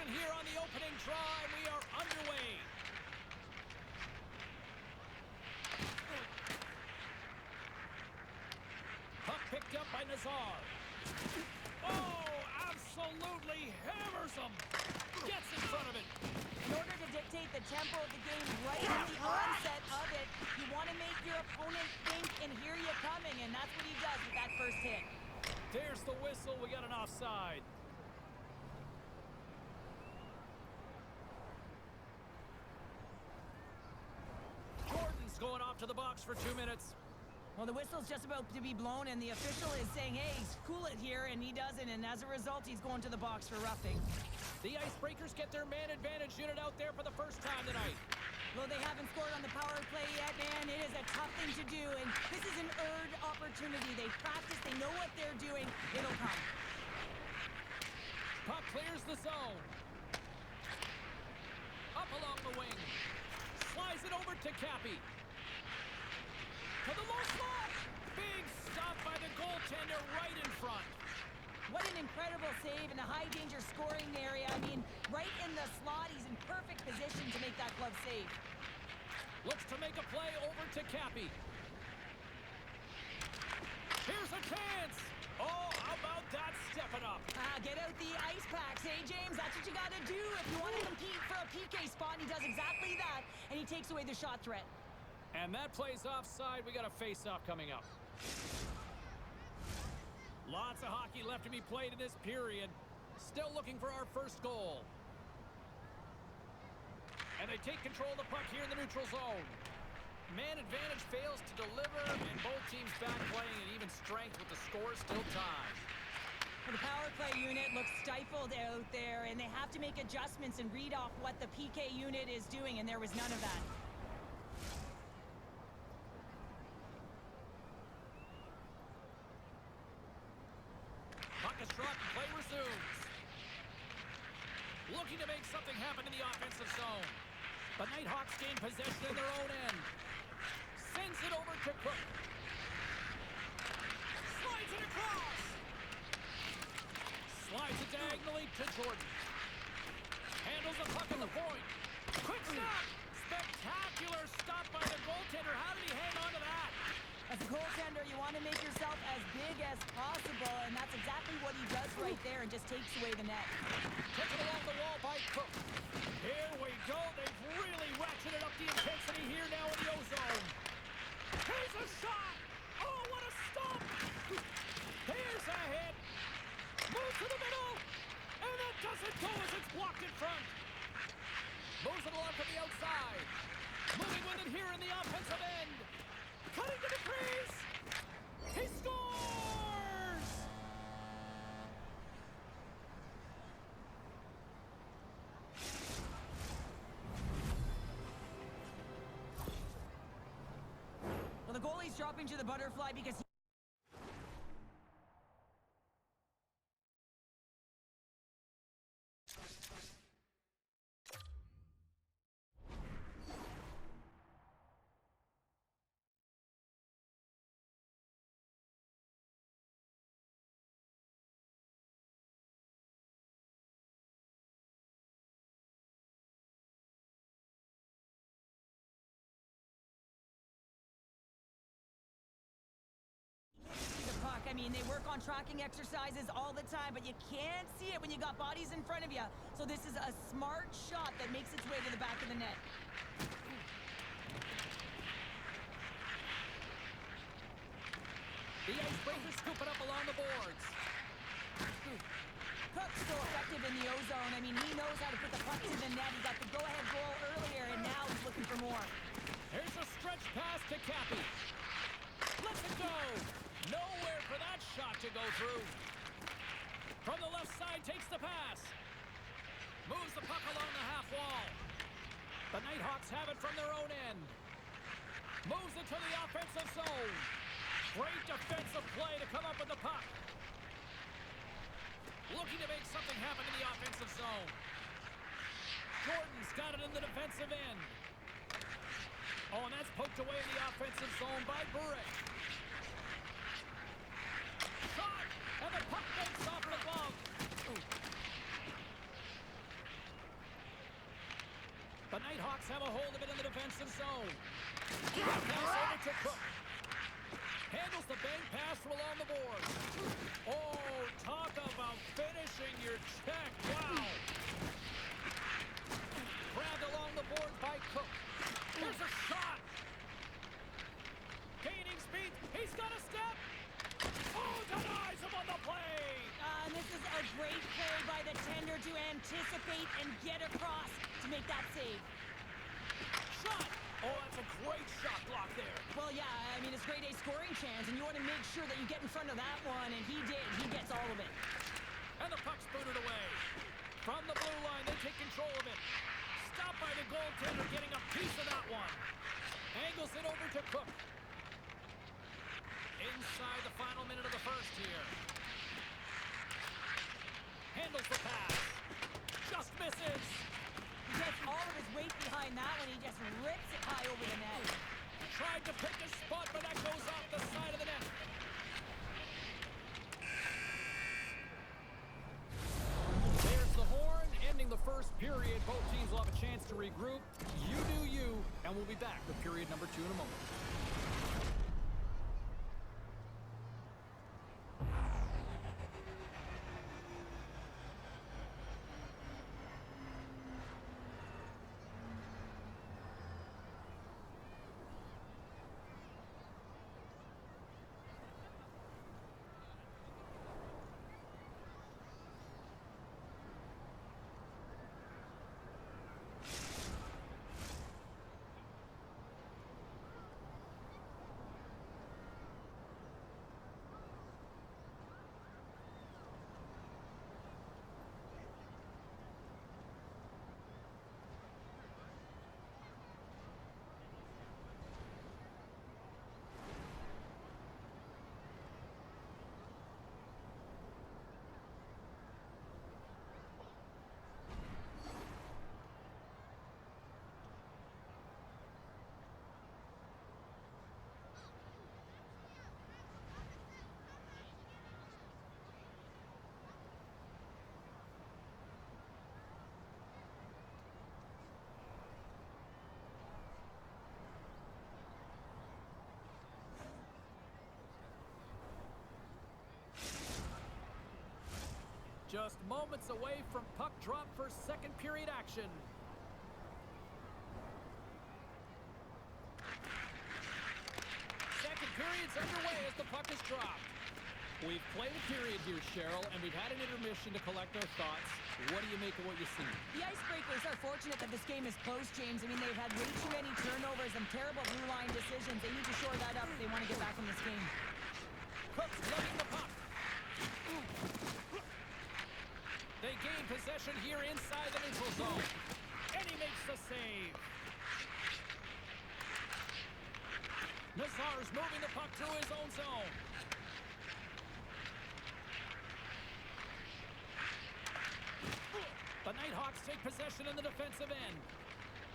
action here on the opening draw, and we are underway. Puck picked up by Nazar. Oh, absolutely hammers him. Gets in front of it. In order to dictate the tempo of the game right at the onset of it, you want to make your opponent think and hear you coming, and that's what he does with that first hit. There's the whistle. We got an offside. Jordan's going off to the box for 2 minutes. Well, the whistle's just about to be blown, and the official is saying, hey, cool it here, and he doesn't, and as a result, he's going to the box for roughing. The Icebreakers get their man advantage unit out there for the first time tonight. Well, they haven't scored on the power play yet, man. It is a tough thing to do, and this is an earned opportunity. They practice, they know what they're doing. It'll come. Puck clears the zone. Up along the wing. Slides it over to Cappy. To the low slot. Big stop by the goaltender right in front. What an incredible save in a high-danger scoring area. I mean, right in the slot, he's in perfect position to make that glove save. Looks to make a play over to Cappy. Here's a chance. Oh, how about that stepping up? Get out the ice packs, hey, James? That's what you got to do if you want to compete for a PK spot, and he does exactly that, and he takes away the shot threat. And that plays offside. We got a face-off coming up. Lots of hockey left to be played in this period. Still looking for our first goal. And they take control of the puck here in the neutral zone. Man advantage fails to deliver, and both teams back playing at even strength with the score still tied. Well, the power play unit looks stifled out there, and they have to make adjustments and read off what the PK unit is doing, and there was none of that. Puck is dropped and play resumes. Looking to make something happen in the offensive zone. The Nighthawks gain possession in their own end. Sends it over to Cook. Slides it across. Slides it diagonally to Jordan. Handles the puck at the point. Quick stop. Spectacular stop by the goaltender. How did he hang on to that? As a goaltender, you want to make yourself as big as possible, and that's exactly what he does right there and just takes away the net. Taken along the wall by Cook. Here we go. They've really ratcheted up the intensity here now in the O-zone. Here's a shot. Oh, what a stop. Here's a hit. Moves to the middle. And that doesn't go as it's blocked in front. Moves it along from the outside. Moving with it here in the offensive end. Cutting to the crease. He scores! Well, the goalie's dropping to the butterfly because I mean, they work on tracking exercises all the time, but you can't see it when you got bodies in front of you. So this is a smart shot that makes its way to the back of the net. The Icebreakers scoop it up along the boards. Cook's so effective in the O-zone. I mean, he knows how to put the puck to the net. He got the go-ahead goal earlier, and now he's looking for more. Here's a stretch pass to Cappy. Lets it go. Nowhere for that shot to go through. From the left side, takes the pass. Moves the puck along the half wall. The Nighthawks have it from their own end. Moves it to the offensive zone. Great defensive play to come up with the puck. Looking to make something happen in the offensive zone. Jordan's got it in the defensive end. Oh, and that's poked away in the offensive zone by Bure. Shot, and the puck makes off the glove. Hawks have a hold of it in the defensive zone. Pass over to Cook. Handles the bank pass from along the board. Oh, talk about finishing your check. Wow. Grabbed along the board by Cook. Here's a shot. Gaining speed. He's got a step. Oh, denies him on the play. This is a great play by the tender to anticipate and get across to make that save. Shot. Oh, that's a great shot block there. Well, yeah, I mean, it's grade A scoring chance, and you want to make sure that you get in front of that one, and he did. He gets all of it. And the puck's booted away. From the blue line, they take control of it. Stopped by the goaltender, getting a piece of that one. Angles it over to Cook. Inside the final minute of the first here. Handles the pass. Just misses. He gets all of his weight behind that one. He just rips it high over the net. Tried to pick a spot, but that goes off the side of the net. There's the horn, ending the first period. Both teams will have a chance to regroup. You do you, and we'll be back with period number 2 in a moment. Just moments away from puck drop for second period action. Second period's underway as the puck is dropped. We've played a period here, Cheryl, and we've had an intermission to collect our thoughts. What do you make of what you see? The Icebreakers are fortunate that this game is close, James. I mean, they've had way too many turnovers and terrible blue line decisions. They need to shore that up if they want to get back in this game. Cook's lugging the puck. They gain possession here inside the neutral zone. And he makes the save. Nazar's moving the puck through his own zone. The Nighthawks take possession in the defensive end.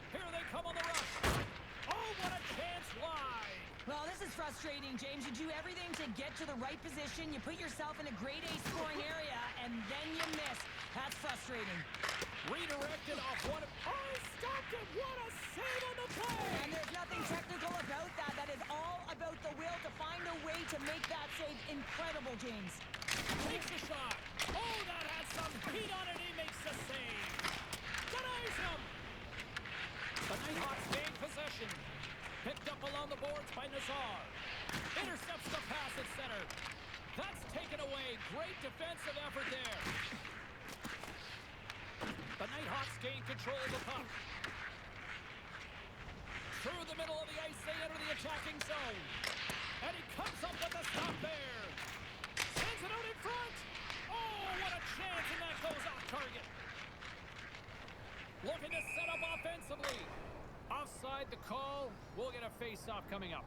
Here they come on the rush. Oh, what a chance wide. Well, this is frustrating, James. You do everything to get to the right position. You put yourself in a grade A scoring area, and then you miss. That's frustrating. Redirected off one of... Oh, stopped it! What a save on the play! And there's nothing technical about that. That is all about the will to find a way to make that save. Incredible, James. Takes the shot. Oh, that had some heat on it. He makes the save. Denies him. The Nighthawks gain possession. Picked up along the boards by Nazar. Intercepts the pass at center. That's taken away. Great defensive effort there. The Nighthawks gain control of the puck. Through the middle of the ice, they enter the attacking zone. And he comes up with a stop there. Sends it out in front. Oh, what a chance, and that goes off target. Looking to set up offensively. Offside the call. We'll get a face-off coming up.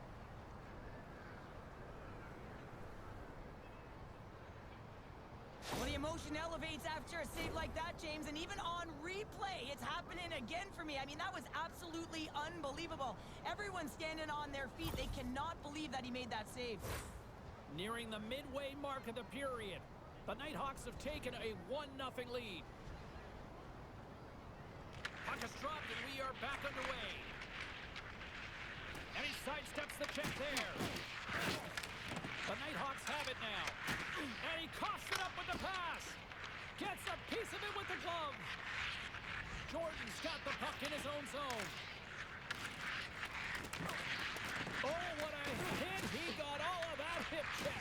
Well, the emotion elevates after a save like that, James, and even on replay, it's happening again for me. I mean, that was absolutely unbelievable. Everyone's standing on their feet. They cannot believe that he made that save. Nearing the midway mark of the period, the Nighthawks have taken a 1-0 lead. Puck is dropped, and we are back underway. And he sidesteps the check there. The Nighthawks have it now. And he coughs it up with the pass. Gets a piece of it with the glove. Jordan's got the puck in his own zone. Oh, what a hit. He got all of that hip check.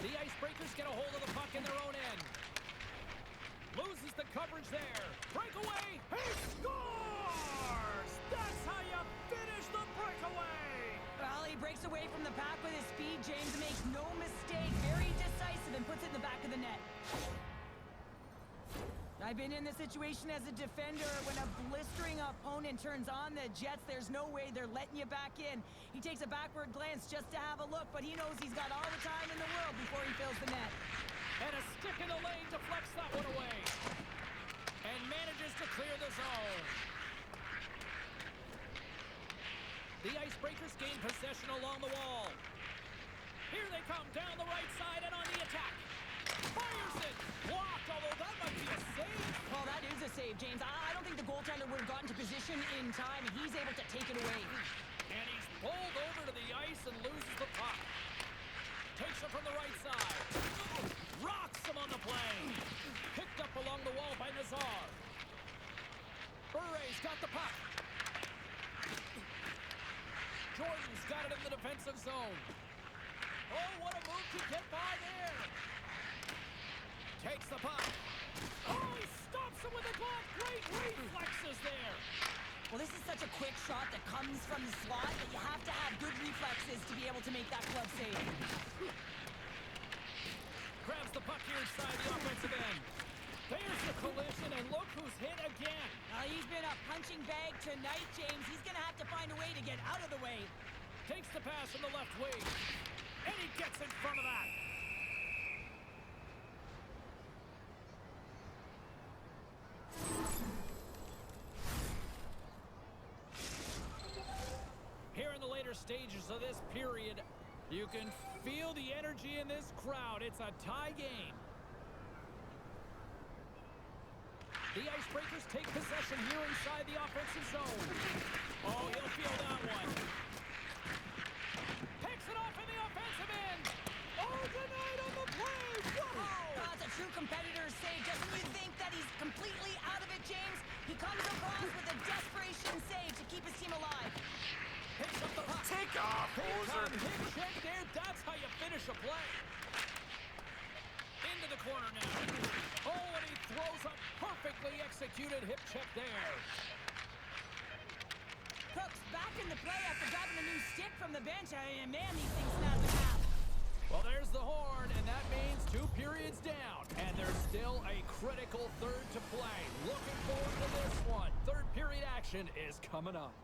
The Icebreakers get a hold of the puck in their own end. Loses the coverage there. Breakaway. He scores! That's how you finish the breakaway. Well, he breaks away from the pack with his speed. James makes no mistake. Very decisive and puts it in the back of the net. I've been in this situation as a defender. When a blistering opponent turns on the Jets, there's no way they're letting you back in. He takes a backward glance just to have a look, but he knows he's got all the time in the world before he fills the net. And a stick in the lane deflects that one away. And manages to clear the zone. The Icebreakers gain possession along the wall. Here they come down the right side and on the attack. Fires it! Blocked, although that might be a save. Well, that is a save, James. I don't think the goaltender would have gotten to position in time, and he's able to take it away. And he's pulled over to the ice and loses the puck. Takes it from the right side. Rocks him on the play. Picked up along the wall by Nazar. Bure's got the puck. Jordan's got it in the defensive zone. Oh, what a move to get by there. Takes the puck. Oh, he stops him with a glove. Great reflexes there. Well, this is such a quick shot that comes from the slot that you have to have good reflexes to be able to make that glove save. Grabs the puck here inside the offensive end. There's the collision, and look who's hit again. He's been a punching bag tonight, James. He's going to have to find a way to get out of the way. Takes the pass from the left wing. And he gets in front of that. Here in the later stages of this period, you can feel the energy in this crowd. It's a tie game. The Icebreakers take possession here inside the offensive zone. Oh, he'll feel that one. Picks it off in the offensive end. Oh, denied on the play. Whoa! That's a true competitor's save. Doesn't you think that he's completely out of it, James? He comes across with a desperation save to keep his team alive. Picks up the puck. Take off, Hoser. Hit check there. That's how you finish a play. Into the corner now. Oh, and he throws a perfectly executed hip check there. Cooks back in the play after grabbing a new stick from the bench. And man, these things snap in half. Well, there's the horn, and that means 2 periods down. And there's still a critical third to play. Looking forward to this one. Third period action is coming up.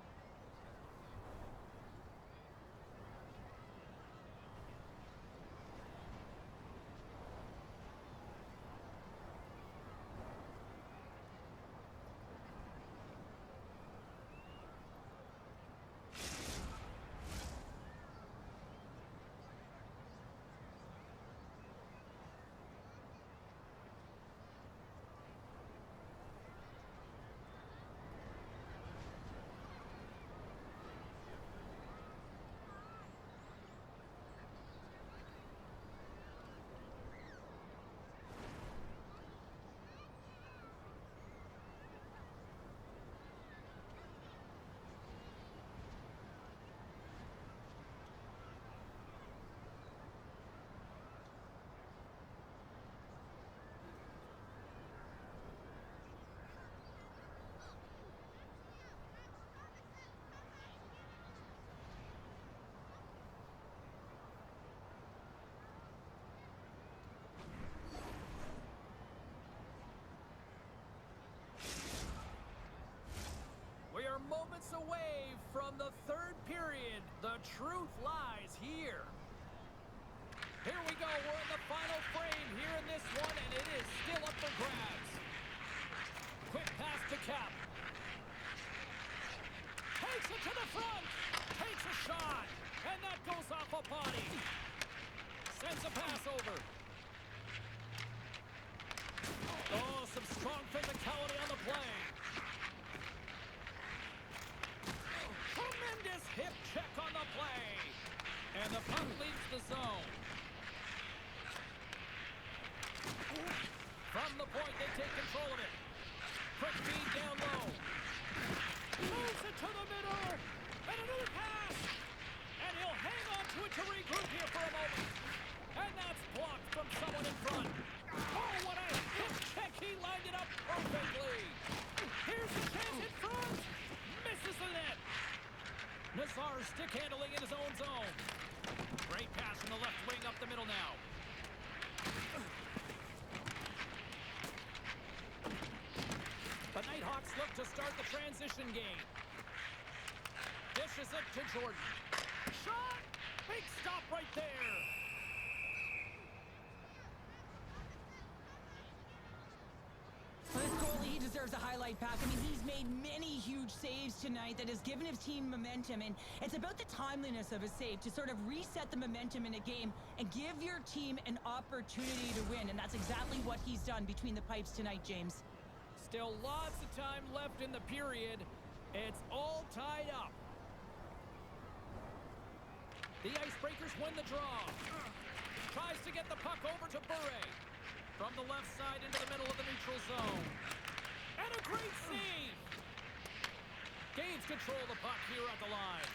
We are moments away from the third period. The truth lies here. Here we go. We're in the final frame here in this one, and it is still up for grabs. Quick pass to Cap. Takes it to the front. Takes a shot. And that goes off a body. Sends a pass over. Oh, And the puck leaves the zone. From the point, they take control of it. Quick feed down low. Moves it to the middle. And another pass. And he'll hang on to it to regroup here for a moment. And that's blocked from someone in front. Oh, what a hip check. He lined it up perfectly. Here's the chance in front. Misses the net. Nazar stick handling in his own zone. Great pass from the left wing up the middle now. The Nighthawks look to start the transition game. Dishes it to Jordan. Shot! Big stop right there. Well, this goalie, he deserves a highlight pack. I mean, he's made many huge saves tonight that has given his team momentum, and it's about the timeliness of a save to sort of reset the momentum in a game and give your team an opportunity to win, and that's exactly what he's done between the pipes tonight, James. Still lots of time left in the period. It's all tied up. The Icebreakers win the draw. Tries to get the puck over to Bure. From the left side into the middle of the neutral zone. And a great save! Gains control the puck here at the line.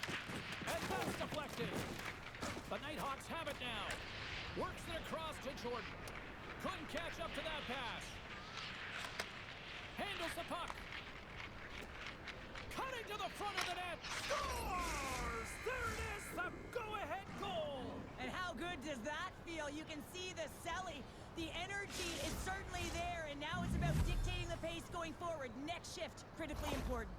And that's deflected. The Nighthawks have it now. Works it across to Jordan. Couldn't catch up to that pass. Handles the puck. Cutting to the front of the net. Scores! There it is, the go-ahead goal. And how good does that feel? You can see the Selly. The energy is certainly there, and now it's about dictating the pace going forward. Next shift, critically important.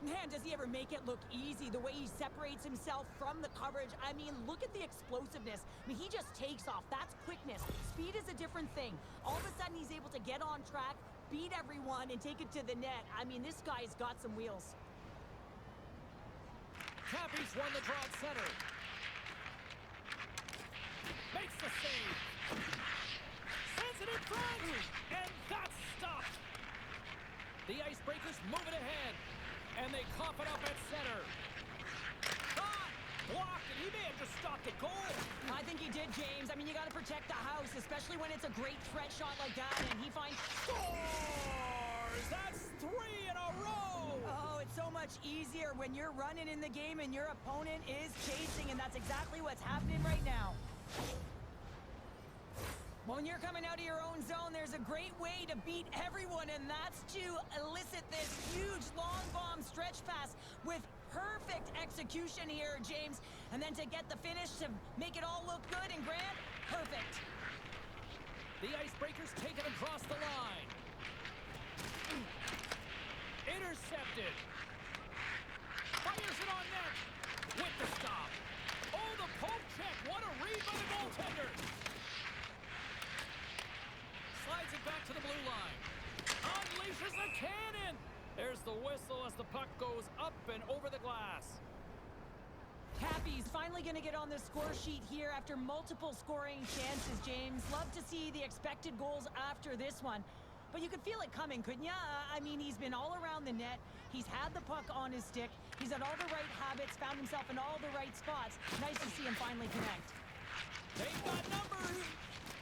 Man, does he ever make it look easy, the way he separates himself from the coverage. I mean, look at the explosiveness. I mean, he just takes off. That's quickness. Speed is a different thing. All of a sudden, he's able to get on track, beat everyone, and take it to the net. I mean, this guy's got some wheels. Cappy's won the draw at center. Makes the save. Sends it in front. And that's stopped. The Icebreakers move it ahead. And they cough it up at center. Shot! Blocked, and he may have just stopped a goal. I think he did, James. I mean, you got to protect the house, especially when it's a great threat shot like that, and he finds... Scores! That's 3 in a row! Oh, it's so much easier when you're running in the game and your opponent is chasing, and that's exactly what's happening right now. When you're coming out of your own zone, there's a great way to beat everyone, and that's to elicit this huge long bomb stretch pass with perfect execution here, James. And then to get the finish to make it all look good and grand, perfect. The Icebreakers take it across the line. Intercepted. Fires it on net. With the stop. Oh, the poke check. What a read by the goaltender. Slides it back to the blue line. Unleashes the cannon. There's the whistle as the puck goes up and over the glass. Cappy's finally going to get on the score sheet here after multiple scoring chances, James. Love to see the expected goals after this one. But you could feel it coming, couldn't ya? I mean, he's been all around the net. He's had the puck on his stick. He's had all the right habits, found himself in all the right spots. Nice to see him finally connect. They've got numbers.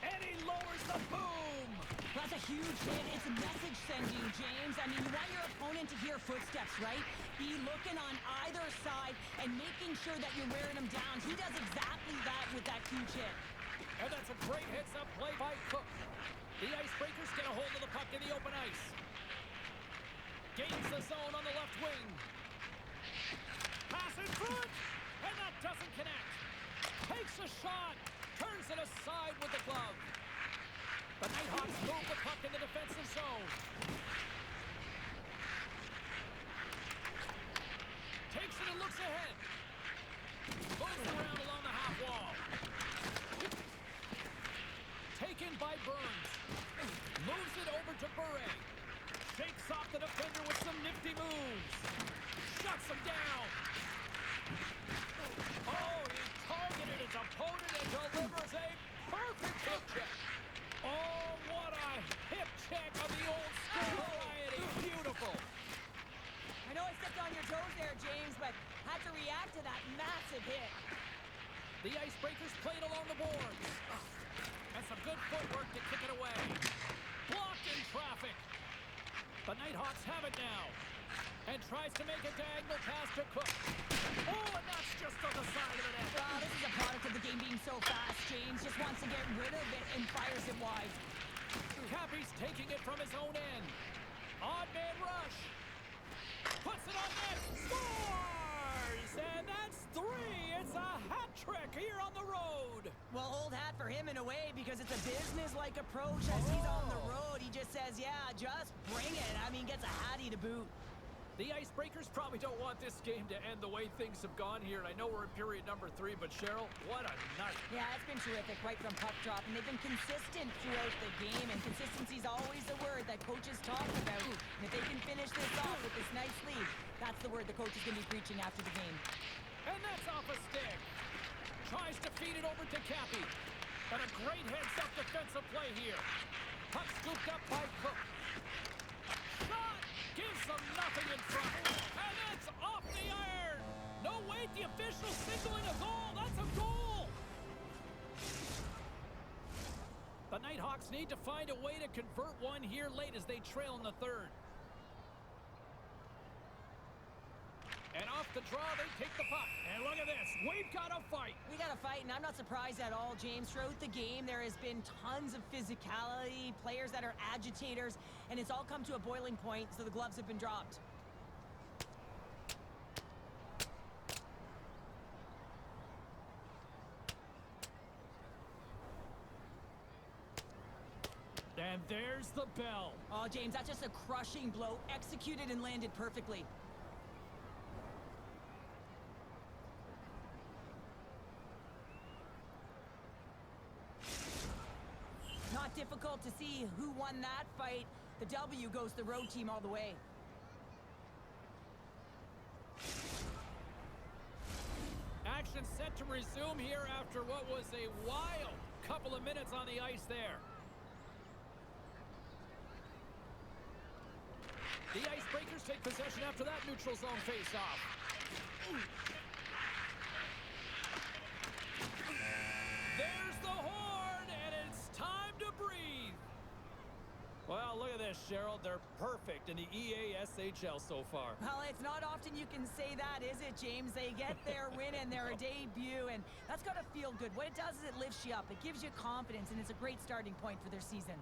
And he lowers the boom. That's a huge hit. It's a message sending, James. I mean, you want your opponent to hear footsteps, right? Be looking on either side and making sure that you're wearing them down. He does exactly that with that huge hit. And that's a great heads-up play by Cook. The Icebreakers get a hold of the puck in the open ice. Gains the zone on the left wing. Pass in front, and that doesn't connect. Takes a shot, turns it aside with the glove. The Nighthawks move the puck in the defensive zone. Takes it and looks ahead. Moves around along the half wall. Taken by Burns. Moves it over to Bure. Shakes off the defender with some nifty moves. Shuts him down. Oh, he targeted his opponent and delivers a perfect hip check. Oh, what a hip check of the old school variety. Beautiful. I know I stepped on your toes there, James, but had to react to that massive hit. The Icebreakers played along the boards. And some good footwork to kick it away. Blocked in traffic. The Nighthawks have it now. And tries to make a diagonal pass to Cook. Oh, and that's just on the side of the net. Wow, this is a product of the game being so fast. James just wants to get rid of it and fires it wide. Cappy's taking it from his own end. Odd man rush. Puts it on net. Scores! And that's 3. It's a hat trick here on the road. Well, old hat for him in a way because it's a business-like approach as he's on the road. He just says, yeah, just bring it. I mean, gets a hattie to boot. The Icebreakers probably don't want this game to end the way things have gone here. And I know we're in period number 3, but Cheryl, what a night. Yeah, it's been terrific right from puck drop, and they've been consistent throughout the game, and consistency's always the word that coaches talk about. And if they can finish this off with this nice lead, that's the word the coach is going to be preaching after the game. And that's off a stick. Tries to feed it over to Cappy. And a great heads-up defensive play here. Puck scooped up by Cook. Shot! Gives them nothing in front. And it's off the iron. No, wait, the official signaling a goal. That's a goal. The Nighthawks need to find a way to convert one here late as they trail in the third. And off the draw, they take the puck. And look at this. We've got a fight. We got a fight, and I'm not surprised at all, James. Throughout the game, there has been tons of physicality, players that are agitators, and it's all come to a boiling point, so the gloves have been dropped. And there's the bell. Oh, James, that's just a crushing blow, executed and landed perfectly. Not difficult to see who won that fight. The W goes the road team all the way. Action set to resume here after what was a wild couple of minutes on the ice there. The Icebreakers take possession after that neutral zone face-off. There's the horn, and it's time to breathe. Well, look at this, Cheryl. They're perfect in the EASHL so far. Well, it's not often you can say that, is it, James? They get their win and their debut, and that's got to feel good. What it does is it lifts you up. It gives you confidence, and it's a great starting point for their season.